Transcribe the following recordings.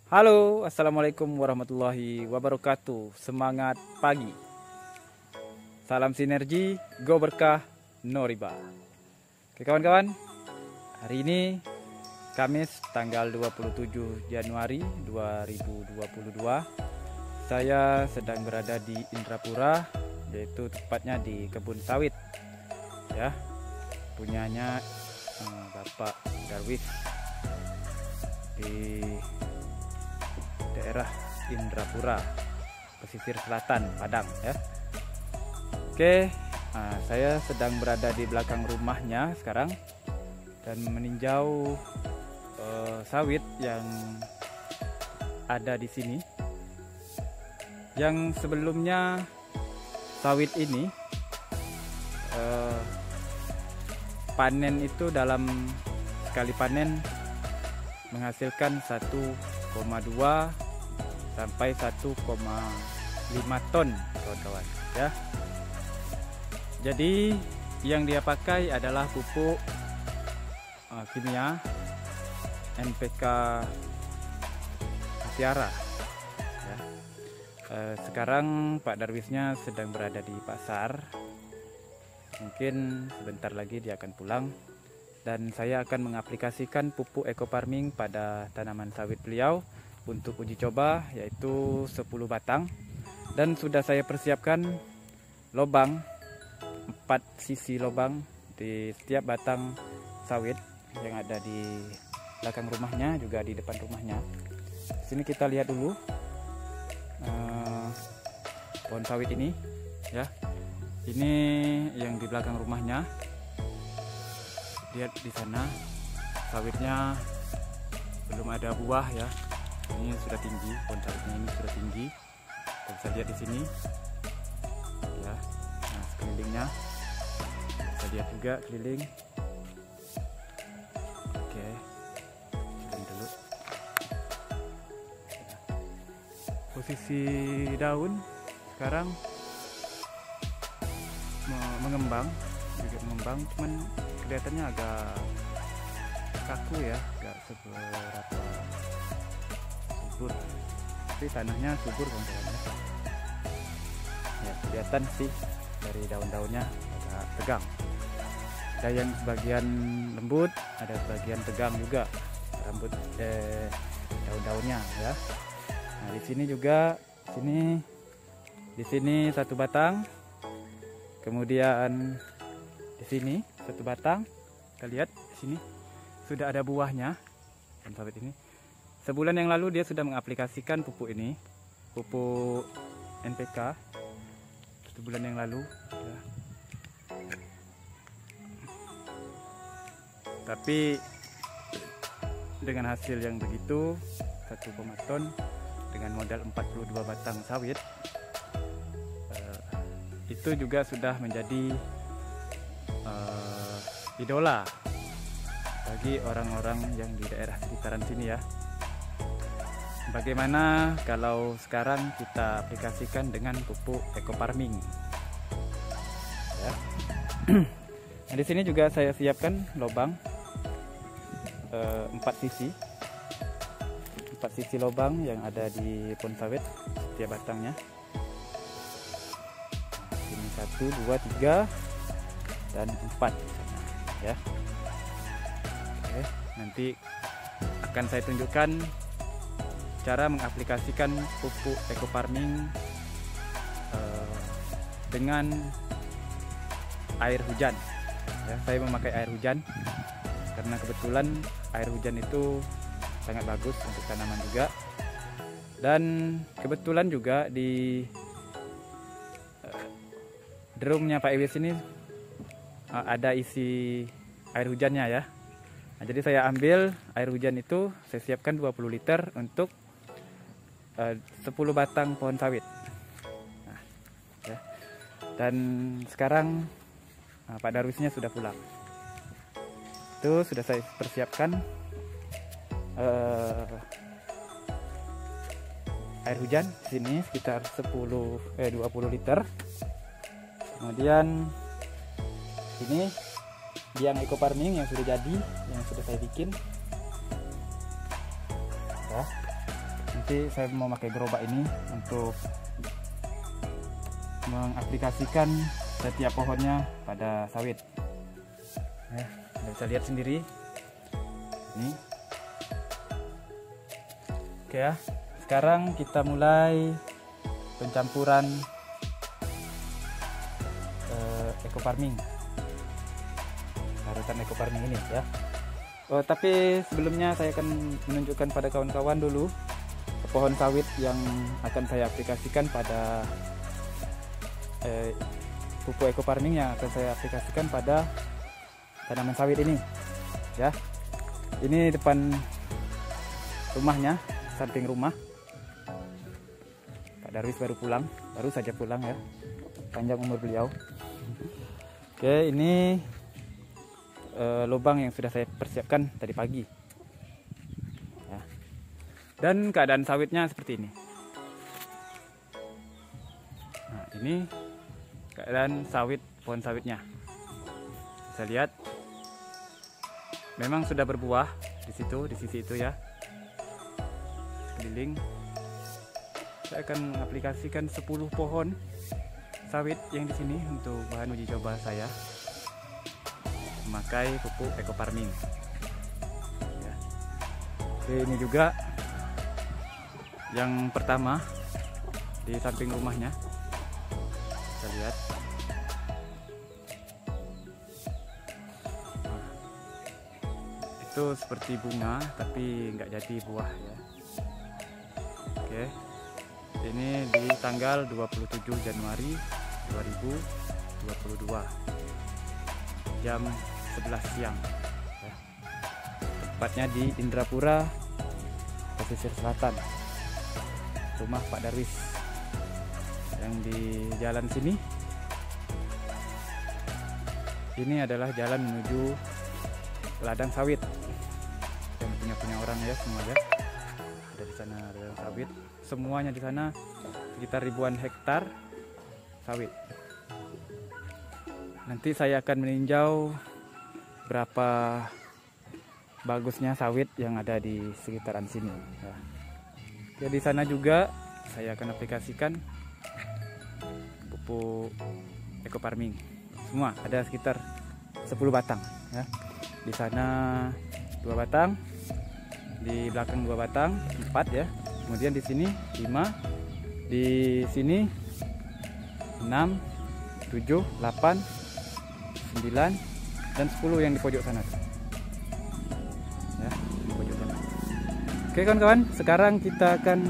Halo, assalamualaikum warahmatullahi wabarakatuh. Semangat pagi, salam sinergi, go berkah, no riba. Oke kawan-kawan, hari ini Kamis tanggal 27 Januari 2022. Saya sedang berada di Indrapura, yaitu tepatnya di kebun sawit, ya, punyanya Bapak Darwis di daerah Indrapura, pesisir selatan Padang, ya. Oke, saya sedang berada di belakang rumahnya sekarang dan meninjau sawit yang ada di sini. Yang sebelumnya sawit ini panen itu dalam sekali panen menghasilkan 1,2 sampai 1,5 ton, kawan-kawan, ya. Jadi yang dia pakai adalah pupuk kimia NPK Mutiara, ya. Sekarang Pak Darwisnya sedang berada di pasar. Mungkin sebentar lagi dia akan pulang dan saya akan mengaplikasikan pupuk eco farming pada tanaman sawit beliau untuk uji coba, yaitu 10 batang, dan sudah saya persiapkan lubang 4 sisi lubang di setiap batang sawit yang ada di belakang rumahnya, juga di depan rumahnya. Sini kita lihat dulu pohon sawit ini, ya. Ini yang di belakang rumahnya. Lihat di sana sawitnya belum ada buah, ya. Ini sudah tinggi, pohon sawitnya ini sudah tinggi. Kita bisa lihat di sini, ya. Nah, sekelilingnya bisa lihat juga keliling. Oke, coba dulu. Posisi daun sekarang mengembang, juga mengembang, cuman kelihatannya agak kaku, ya, agak seberapa subur, tapi tanahnya subur, kawan-kawan, ya. Kelihatan sih dari daun-daunnya agak tegang. Ada yang sebagian lembut, ada sebagian tegang juga rambut daun-daunnya, ya. Nah, di sini juga, di sini satu batang, kemudian di sini satu batang. Kita lihat di sini sudah ada buahnya pohon sawit ini. Sebulan yang lalu dia sudah mengaplikasikan pupuk ini, pupuk NPK, sebulan yang lalu, ya. Tapi dengan hasil yang begitu, 1 ton dengan modal 42 batang sawit, itu juga sudah menjadi idola bagi orang-orang yang di daerah sekitaran sini, ya. Bagaimana kalau sekarang kita aplikasikan dengan pupuk eco farming, ya. Nah, di sini juga saya siapkan lubang 4 sisi lubang yang ada di pohon sawit setiap batangnya. Ini 1, 2, 3 dan 4, ya. Oke, nanti akan saya tunjukkan cara mengaplikasikan pupuk eco farming dengan air hujan, ya. Saya memakai air hujan karena kebetulan air hujan itu sangat bagus untuk tanaman juga, dan kebetulan juga di drumnya Pak Ewis ini ada isi air hujannya, ya. Nah, jadi saya ambil air hujan itu, saya siapkan 20 liter untuk 10 batang pohon sawit. Nah, ya. Dan sekarang Pak Darwisnya sudah pulang. Itu sudah saya persiapkan air hujan di sini sekitar 20 liter. Kemudian ini biang eco farming yang sudah jadi, yang sudah saya bikin, ya. Nanti saya mau pakai gerobak ini untuk mengaplikasikan setiap pohonnya pada sawit. Ya, Anda bisa lihat sendiri. Ini. Oke ya. Sekarang kita mulai pencampuran eco farming. Harusan eco farming ini ya. Oh, tapi sebelumnya saya akan menunjukkan pada kawan-kawan dulu pohon sawit yang akan saya aplikasikan pada pupuk eco farming yang akan saya aplikasikan pada tanaman sawit ini ya. Ini depan rumahnya, samping rumah. Pak Darwis baru saja pulang ya, panjang umur beliau. Oke, ini lubang yang sudah saya persiapkan tadi pagi ya. Dan keadaan sawitnya seperti ini. Nah, ini keadaan sawit, pohon sawitnya. Bisa lihat memang sudah berbuah di situ, di sisi itu ya, keliling. Saya akan mengaplikasikan 10 pohon sawit yang di sini untuk bahan uji coba saya memakai pupuk eco farming ya. Oke, ini juga yang pertama di samping rumahnya, kita lihat. Nah, itu seperti bunga tapi nggak jadi buah ya. Oke, ini di tanggal 27 Januari 2022 jam 11 siang ya. Tepatnya di Indrapura, pesisir selatan, rumah Pak Darwis yang di jalan sini. Ini adalah jalan menuju ladang sawit yang punya orang ya, semua ya. Ada di sana ladang sawit, semuanya di sana sekitar ribuan hektar sawit. Nanti saya akan meninjau berapa bagusnya sawit yang ada di sekitaran sini. Nah, ya, di sana juga saya akan aplikasikan pupuk eco farming. Semua ada sekitar 10 batang. Ya. Di sana 2 batang, di belakang 2 batang, 4 ya. Kemudian di sini 5, di sini 6, 7, 8, 9 dan 10 yang di pojok sana ya, di pojok sana. Oke kawan-kawan, sekarang kita akan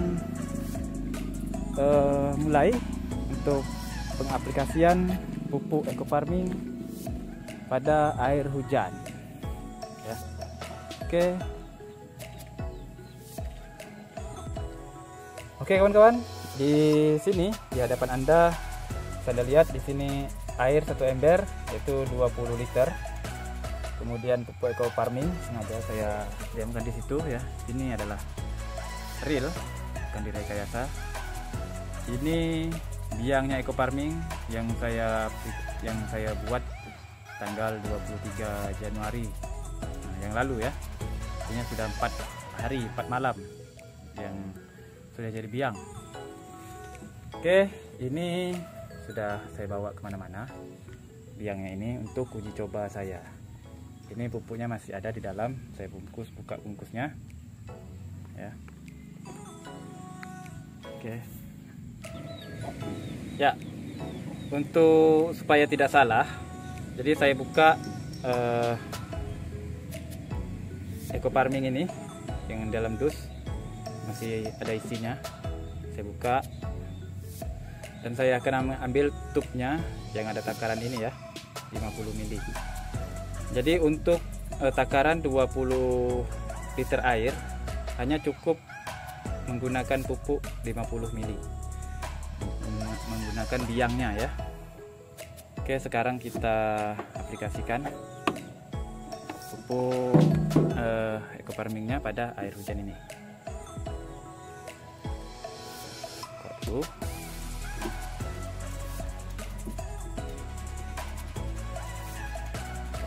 mulai untuk pengaplikasian pupuk eco farming pada air hujan ya. Oke kawan-kawan, di sini di hadapan Anda Anda lihat di sini air 1 ember yaitu 20 liter. Kemudian pupuk eco farming sengaja saya diamkan di situ ya. Ini adalah real, bukan direkayasa. Ini biangnya eco farming yang saya buat tanggal 23 Januari yang lalu ya. Artinya sudah 4 hari 4 malam yang sudah jadi biang. Oke, ini sudah saya bawa kemana-mana biangnya ini untuk uji coba saya. Ini pupuknya masih ada di dalam, saya buka bungkusnya ya. Oke ya, untuk supaya tidak salah, jadi saya buka eco farming ini yang dalam dus masih ada isinya. Saya buka dan saya akan ambil tubnya yang ada takaran ini ya, 50 ml. Jadi untuk takaran 20 liter air hanya cukup menggunakan pupuk 50 ml, menggunakan biangnya ya. Oke, sekarang kita aplikasikan pupuk eco farmingnya pada air hujan ini.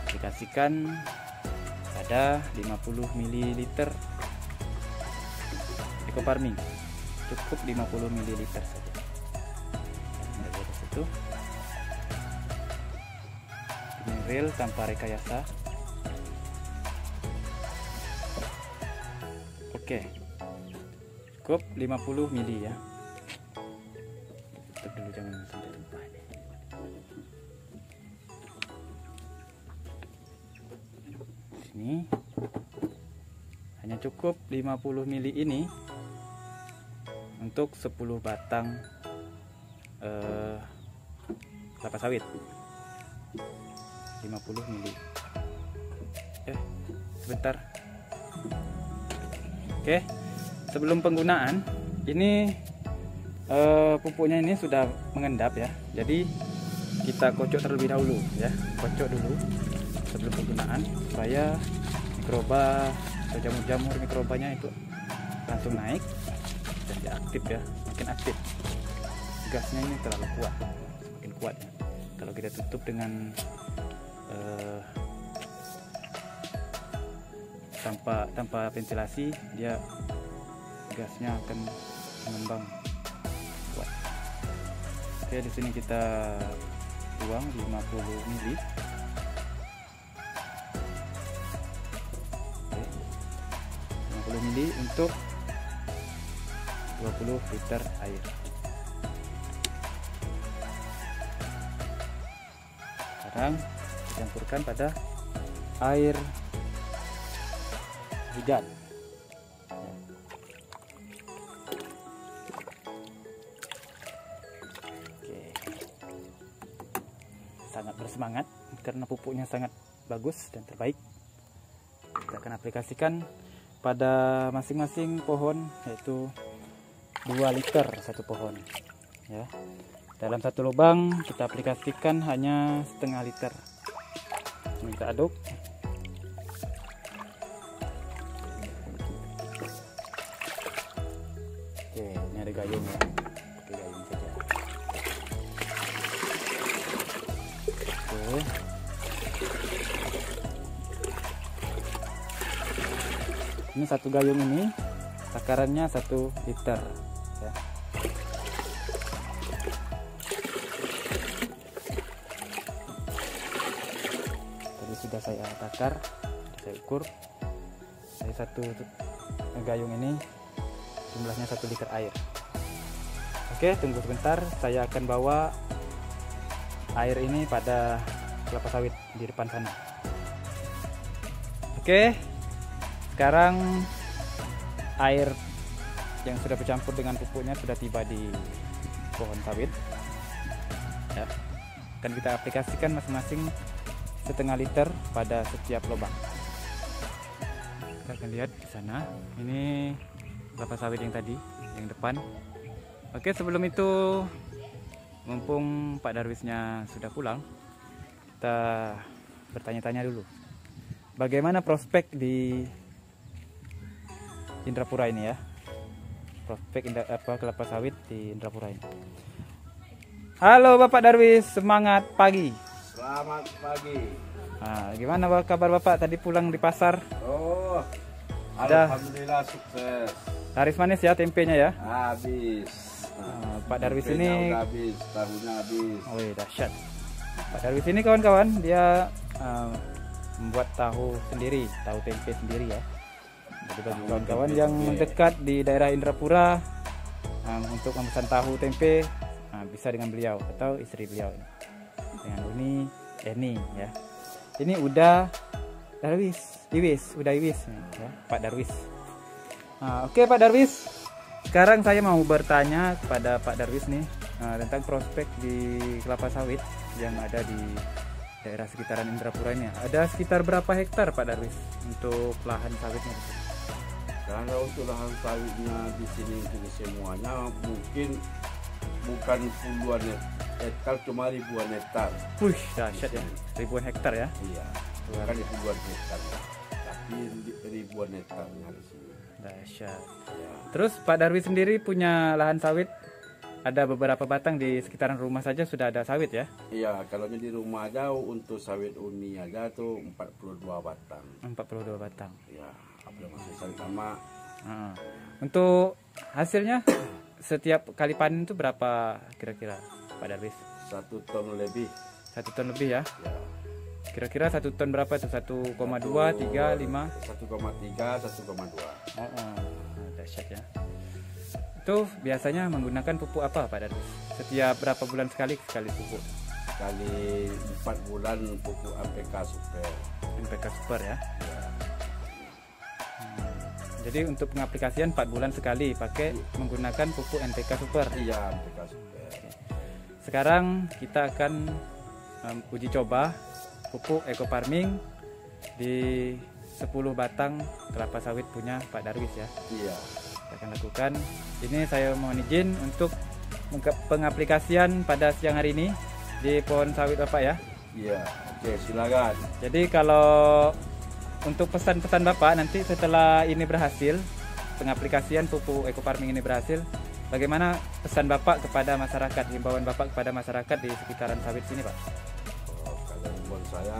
Aplikasikan pada 50 ml eco farming. cukup 50 ml saja. Nah, dari situ ini real tanpa rekayasa. Oke, cukup 50 ml ya. Tutup dulu, jangan sampai tumpah. Sini hanya cukup 50 ml ini untuk 10 batang kelapa sawit. 50 ml. Sebentar. Oke, sebelum penggunaan ini pupuknya ini sudah mengendap ya. Jadi kita kocok terlebih dahulu ya. Kocok dulu sebelum penggunaan supaya mikroba atau jamur-jamur mikrobanya itu langsung naik dan dia aktif ya, makin aktif. Gasnya ini terlalu kuat, semakin kuat ya. Kalau kita tutup dengan tanpa ventilasi, dia gasnya akan mengembang kuat. Oke, di sini kita tuang 50 ml. Oke, 50 ml untuk 20 liter air. Sekarang dicampurkan pada air hujan. Oke, sangat bersemangat karena pupuknya sangat bagus dan terbaik. Kita akan aplikasikan pada masing-masing pohon, yaitu 2 liter satu pohon ya. Dalam satu lubang kita aplikasikan hanya setengah liter. Ini kita aduk. Oke, ini ada gayung ya. Pakai gayung saja. Oke. Ini satu gayung ini takarannya 1 liter ya. Tadi sudah saya takar, saya ukur. Dari satu gayung ini jumlahnya 1 liter air. Oke, tunggu sebentar, saya akan bawa air ini pada kelapa sawit di depan sana. Oke, sekarang air yang sudah bercampur dengan pupuknya sudah tiba di pohon sawit ya. Akan kita aplikasikan masing-masing setengah liter pada setiap lubang. Kita akan lihat di sana, ini kelapa sawit yang tadi, yang depan. Oke, sebelum itu, mumpung Pak Darwisnya sudah pulang, kita bertanya-tanya dulu. Bagaimana prospek di Indrapura ini ya? Prospek kelapa sawit di Indrapura ini. Halo Bapak Darwis, semangat pagi. Selamat pagi. Nah, gimana kabar Bapak tadi pulang di pasar? Oh, Ada. alhamdulillah sukses. Laris manis ya tempenya ya? Habis. Pak Darwis Tempenya ini udah habis, tahunya habis. oh dahsyat. Pak Darwis ini kawan-kawan, dia membuat tahu sendiri, tahu tempe sendiri ya. Jadi bagi kawan-kawan yang mendekat di daerah Indrapura untuk memesan tahu tempe, bisa dengan beliau atau istri beliau ini. Dengan Eni ya. Ini udah Iwis ya, Pak Darwis. Oke Pak Darwis, sekarang saya mau bertanya kepada Pak Darwis nih tentang prospek di kelapa sawit yang ada di daerah sekitaran Indrapura ini. Ada sekitar berapa hektar Pak Darwis untuk lahan sawitnya? Kalau untuk lahan sawitnya di sini semuanya mungkin bukan puluhan hektar, cuma ribuan hektar. Wih, dahsyat ya, ribuan hektar ya. Iya, bukan puluhan hektar, tapi ribuan hektarnya di sini. Dahsyat. Ya. Terus Pak Darwis sendiri punya lahan sawit, ada beberapa batang di sekitaran rumah saja sudah ada sawit ya? Iya, kalau di rumah aja untuk sawit uni aja tuh 42 batang. 42 batang. Ya, apalagi masih sawit sama. Untuk hasilnya setiap kali panen itu berapa kira-kira Pak Darwis? 1 ton lebih. 1 ton lebih ya? Ya. Kira-kira 1 ton berapa itu? 1,2, 3, 5? 1,3, 1,2. Dahsyat ya. Itu biasanya menggunakan pupuk apa Pak Darwis? Setiap berapa bulan sekali pupuk? Kali 4 bulan pupuk NPK Super. NPK Super ya? Ya. Jadi untuk pengaplikasian 4 bulan sekali pakai menggunakan pupuk NPK Super. Iya, NPK Super. Sekarang kita akan uji coba pupuk eco farming di 10 batang kelapa sawit punya Pak Darwis ya. Iya. Kita akan lakukan. Ini saya mohon izin untuk pengaplikasian pada siang hari ini di pohon sawit Bapak ya. Iya. Oke, silakan. Jadi kalau untuk pesan-pesan Bapak nanti setelah ini berhasil, pengaplikasian pupuk eco farming ini berhasil, bagaimana pesan Bapak kepada masyarakat, himbauan Bapak kepada masyarakat di sekitaran sawit sini Pak? Kalau buat saya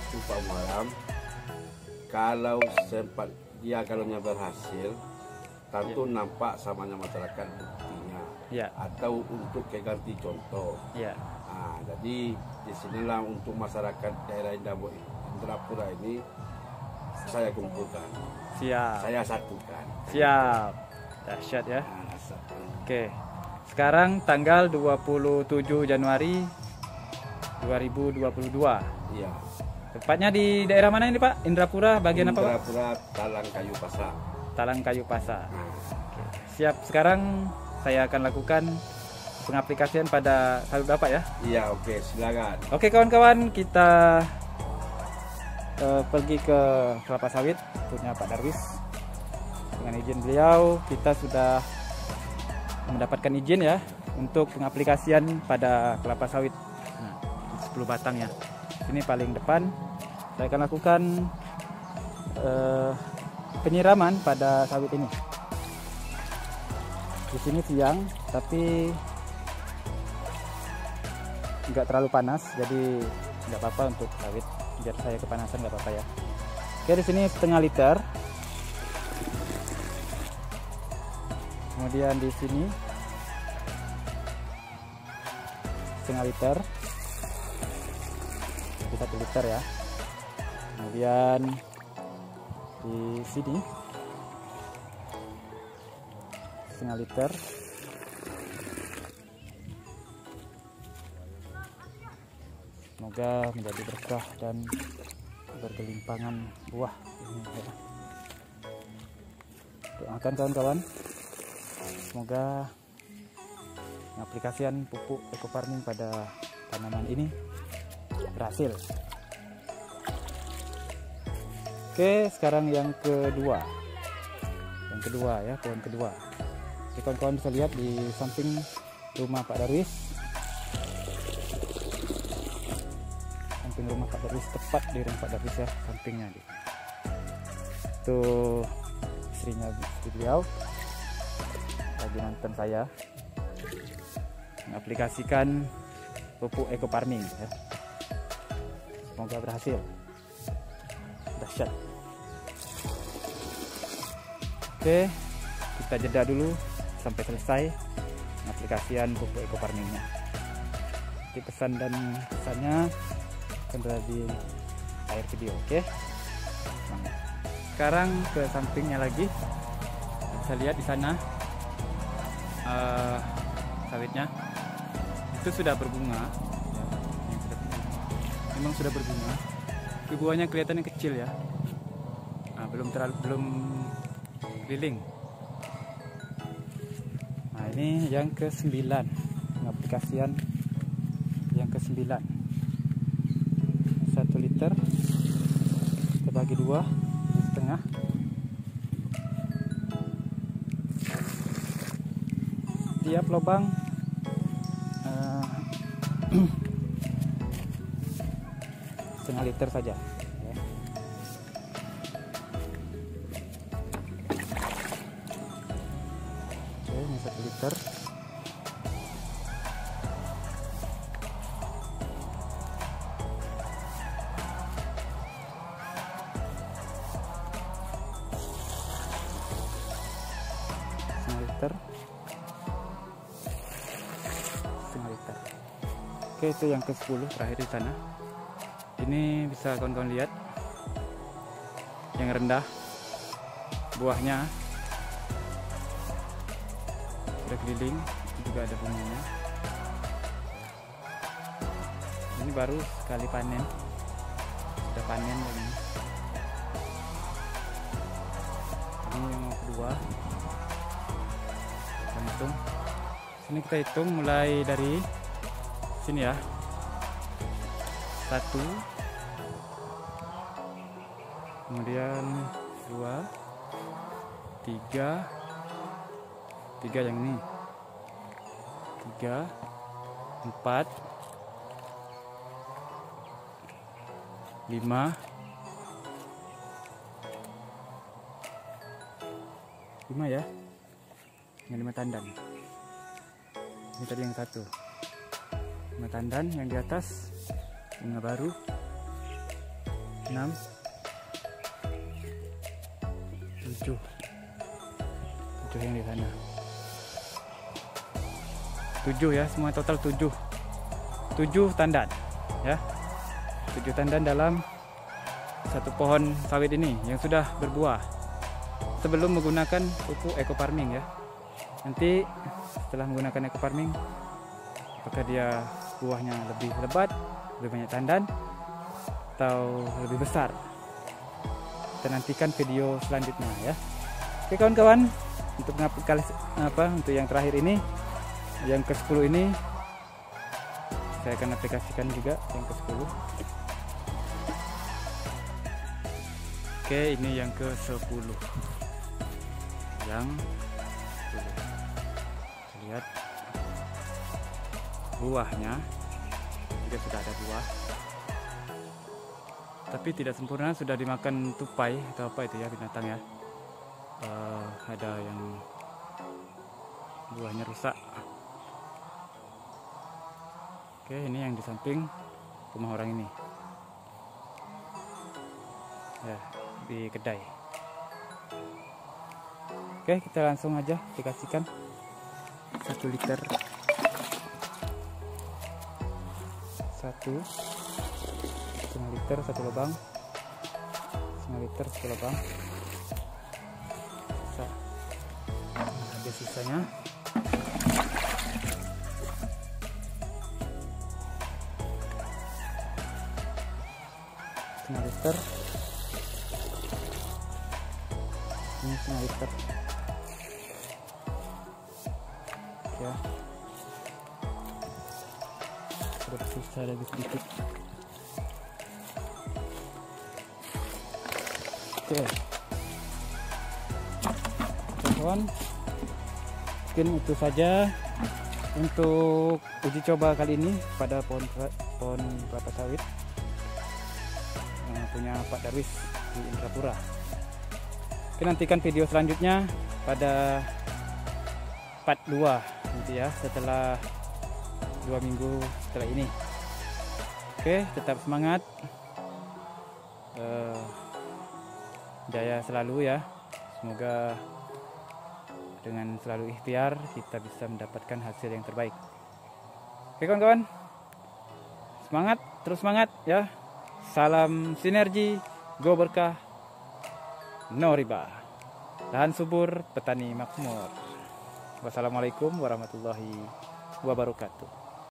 itu Pak Muharam, kalau sempat dia kalaunya berhasil, tentu nampak samanya masyarakat buktinya. Ya. Atau untuk keganti contoh. Ya. Nah, jadi disinilah untuk masyarakat daerah Indrapura ini saya kumpulkan. Siap. Saya satukan. Siap. Dahsyat ya. Nah, satu. Oke. Sekarang tanggal 27 Januari 2022. Iya. Tepatnya di daerah mana ini Pak? Indrapura bagian apa Pak? Indrapura Talang Kayu Pasar. Talang Kayu Pasar. Nah, Oke. Siap. Sekarang saya akan lakukan pengaplikasian pada sawit Bapak ya. iya, oke, silakan. Oke kawan-kawan, kita pergi ke kelapa sawit punya Pak Darwis. Dengan izin beliau, kita sudah mendapatkan izin ya untuk pengaplikasian pada kelapa sawit. Nah, 10 batang ya. Ini paling depan. Saya akan lakukan penyiraman pada sawit ini. Di sini siang, tapi nggak terlalu panas, jadi nggak apa-apa untuk sawit. Biar saya kepanasan nggak apa-apa ya. Oke, di sini setengah liter. Kemudian di sini setengah liter. Kita 1 liter ya. Kemudian di sini setengah liter. Semoga menjadi berkah dan bergelimpangan buah ini ya. Doakan kawan-kawan, semoga pengaplikasian pupuk eco farming pada tanaman ini berhasil. Oke, sekarang yang kedua ya, pohon kedua. Jadi kawan-kawan bisa lihat di samping rumah Pak Darwis. Samping rumah Pak Darwis, tepat di rumah Pak Darwis ya, sampingnya gitu. Itu istrinya beliau lagi nonton saya mengaplikasikan pupuk eco farming ya. Semoga berhasil. Dahsyat. Oke, kita jeda dulu sampai selesai pengaplikasian pupuk eco farmingnya. Jadi pesan dan pesannya akan berada di akhir video. Oke, sekarang ke sampingnya lagi, bisa lihat di sana sawitnya itu sudah berbunga ya, memang sudah berbunga. Buahnya kelihatannya kecil ya, nah, belum keliling. Nah, ini yang ke-9, pengaplikasian yang ke-9. 1 liter kita bagi 2 di setengah. Tiap lubang setengah liter saja ya. Oke, ini 1 liter. liter. Setengah liter. Oke, itu yang ke-10 terakhir di sana. Ini bisa kawan-kawan lihat yang rendah buahnya sudah keliling, juga ada bunganya. Ini baru sekali panen, sudah panen lagi. Ini yang kedua. Kita hitung. Sini kita hitung mulai dari sini ya. 1, kemudian 2, 3 yang ini, 3, 4, 5, 5 ya, yang 5 tandan. Ini tadi yang 1, 5 tandan. Yang di atas bunga baru 6, 7 yang di sana. 7 ya, semua total 7 tandan ya. 7 tandan dalam satu pohon sawit ini yang sudah berbuah sebelum menggunakan pupuk eco farming ya. Nanti setelah menggunakan eco farming, apakah dia buahnya lebih lebat, lebih banyak tandan, atau lebih besar, kita nantikan video selanjutnya ya. Oke kawan-kawan, untuk untuk yang terakhir ini, yang ke-10 ini saya akan aplikasikan juga yang ke-10. Oke, ini yang ke-10. Yang 10. Lihat buahnya juga sudah ada buah, tapi tidak sempurna, sudah dimakan tupai atau apa itu ya, binatang ya. Ada yang buahnya rusak. Oke, ini yang di samping rumah orang ini ya, di kedai. Oke, kita langsung aja aplikasikan 1 liter, 1,5 liter 1 lubang, 1,5 liter 1 lubang. Ada sisanya. Setengah liter. Ini setengah liter. Ya. Sudah sisa lagi sedikit. Oke. Kawan, mungkin itu saja untuk uji coba kali ini pada pohon kelapa sawit yang punya Pak Darwis di Indrapura. Oke, nantikan video selanjutnya pada part 2 nanti ya, setelah 2 minggu setelah ini. Oke, tetap semangat, jaya selalu ya. Semoga dengan selalu ikhtiar kita bisa mendapatkan hasil yang terbaik. Oke kawan-kawan, semangat, terus semangat ya. Salam sinergi, go berkah, no riba. Lahan subur, petani makmur. Wassalamualaikum warahmatullahi wabarakatuh.